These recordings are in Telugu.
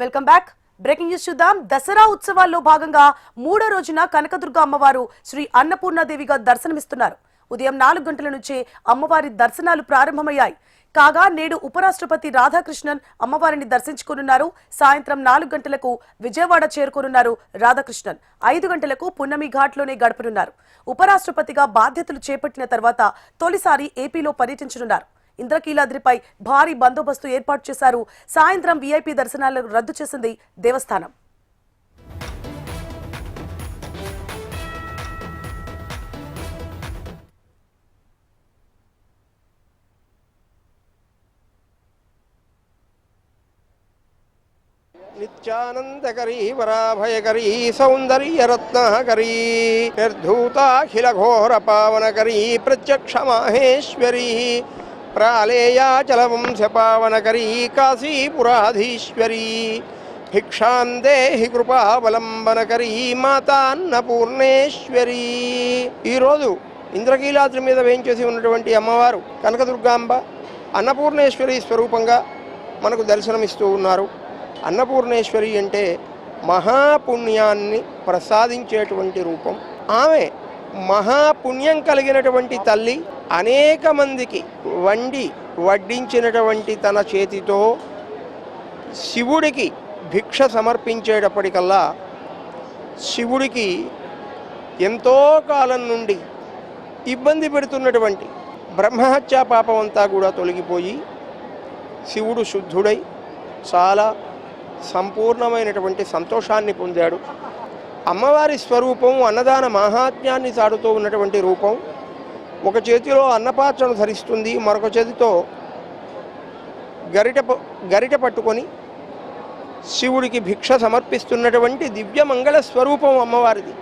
Welcome back. బ్రేకింగ్ న్యూస్ చూద్దాం. దసరా ఉత్సవాల్లో భాగంగా మూడో రోజున కనకదుర్గ అమ్మవారు శ్రీ అన్నపూర్ణాదేవిగా దర్శనమిస్తున్నారు. ఉదయం 4 గంటల నుంచి అమ్మవారి దర్శనాలు ప్రారంభమయ్యాయి. కాగా నేడు ఉపరాష్ట్రపతి రాధాకృష్ణన్ అమ్మవారిని దర్శించుకున్నారు. సాయంత్రం 4 గంటలకు విజయవాడ చేరుకోనున్నారు రాధాకృష్ణన్. 5 గంటలకు పున్నమి ఘాట్లోనే గడపనున్నారు. ఉపరాష్ట్రపతిగా బాధ్యతలు చేపట్టిన తర్వాత తొలిసారి ఏపీలో పర్యటించనున్నారు. ఇంద్రకీలాద్రిపై భారీ బందోబస్తు ఏర్పాటు చేశారు. సాయంత్రం వీఐపీ దర్శనాలను రద్దు చేసింది దేవస్థానం. నిత్యానందకరీ వరాభయకరీ సౌందర్యరత్నకరీ నిర్ధూతాఖిల ఘోర పావనకరీ ప్రత్యక్ష మాహేశ్వరీ ప్రాళేయాచలవంశ పావనకరీ కాశీపురాధీశ్వరీ భిక్షాం దేహి కృపావలంబనకరీ మాతాన్నపూర్ణేశ్వరీ. ఈరోజు ఇంద్రకీలాద్రి మీద వేయించేసి ఉన్నటువంటి అమ్మవారు కనకదుర్గాంబ అన్నపూర్ణేశ్వరి స్వరూపంగా మనకు దర్శనమిస్తూ ఉన్నారు. అన్నపూర్ణేశ్వరి అంటే మహాపుణ్యాన్ని ప్రసాదించేటువంటి రూపం. ఆమె మహాపుణ్యం కలిగినటువంటి తల్లి. అనేక మందికి వడ్డించినటువంటి తన చేతితో శివుడికి భిక్ష సమర్పించేటప్పటికల్లా శివుడికి ఎంతో కాలం నుండి ఇబ్బంది పెడుతున్నటువంటి బ్రహ్మహత్యా పాపం అంతా కూడా తొలగిపోయి శివుడు శుద్ధుడై చాలా సంపూర్ణమైనటువంటి సంతోషాన్ని పొందాడు. అమ్మవారి స్వరూపం అన్నదాన మహాత్మ్యాన్ని చాటుతూ ఉన్నటువంటి రూపం. ఒక చేతిలో అన్నపాత్రను ధరిస్తుంది, మరొక చేతితో గరిట పట్టుకొని శివుడికి భిక్ష సమర్పిస్తున్నటువంటి దివ్యమంగళ స్వరూపం అమ్మవారిది.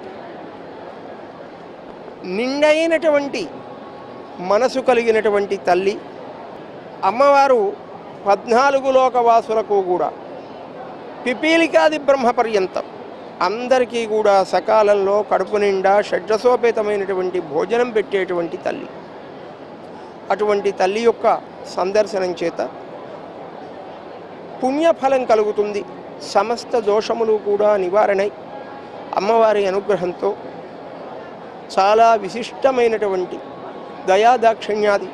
నిండైనటువంటి మనసు కలిగినటువంటి తల్లి అమ్మవారు 14 లోకవాసులకు కూడా పిపీలికాది బ్రహ్మ పర్యంతం అందరికీ కూడా సకాలంలో కడుపు నిండా షడ్రసోపేతమైనటువంటి భోజనం పెట్టేటువంటి తల్లి. అటువంటి తల్లి యొక్క సందర్శనం చేత పుణ్యఫలం కలుగుతుంది. సమస్త దోషములు కూడా నివారణై అమ్మవారి అనుగ్రహంతో చాలా విశిష్టమైనటువంటి దయాదాక్షిణ్యాది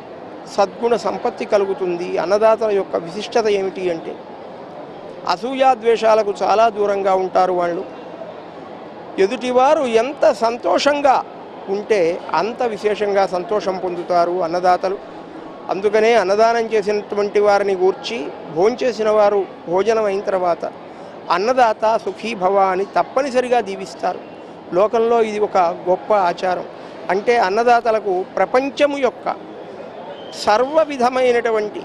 సద్గుణ సంపత్తి కలుగుతుంది. అన్నదాతల యొక్క విశిష్టత ఏమిటి అంటే అసూయాద్వేషాలకు చాలా దూరంగా ఉంటారు వాళ్ళు. ఎదుటివారు ఎంత సంతోషంగా ఉంటే అంత విశేషంగా సంతోషం పొందుతారు అన్నదాతలు. అందుకనే అన్నదానం చేసినటువంటి వారిని గూర్చి భోంచేసిన వారు భోజనం అయిన తర్వాత అన్నదాత సుఖీభవ అని తప్పనిసరిగా దీవిస్తారు. లోకంలో ఇది ఒక గొప్ప ఆచారం. అంటే అన్నదాతలకు ప్రపంచము యొక్క సర్వ విధమైనటువంటి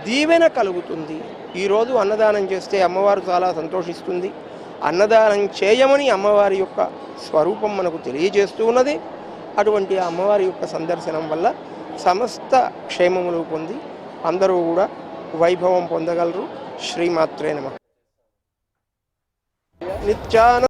దీవెన కలుగుతుంది. ఈరోజు అన్నదానం చేస్తే అమ్మవారు చాలా సంతోషిస్తుంది. అన్నదానం చేయమని అమ్మవారి యొక్క స్వరూపం మనకు తెలియజేస్తూ ఉన్నది. అటువంటి అమ్మవారి యొక్క సందర్శనం వల్ల సమస్త క్షేమములు పొంది అందరూ కూడా వైభవం పొందగలరు. శ్రీమాత్రే నమః. నిత్యాన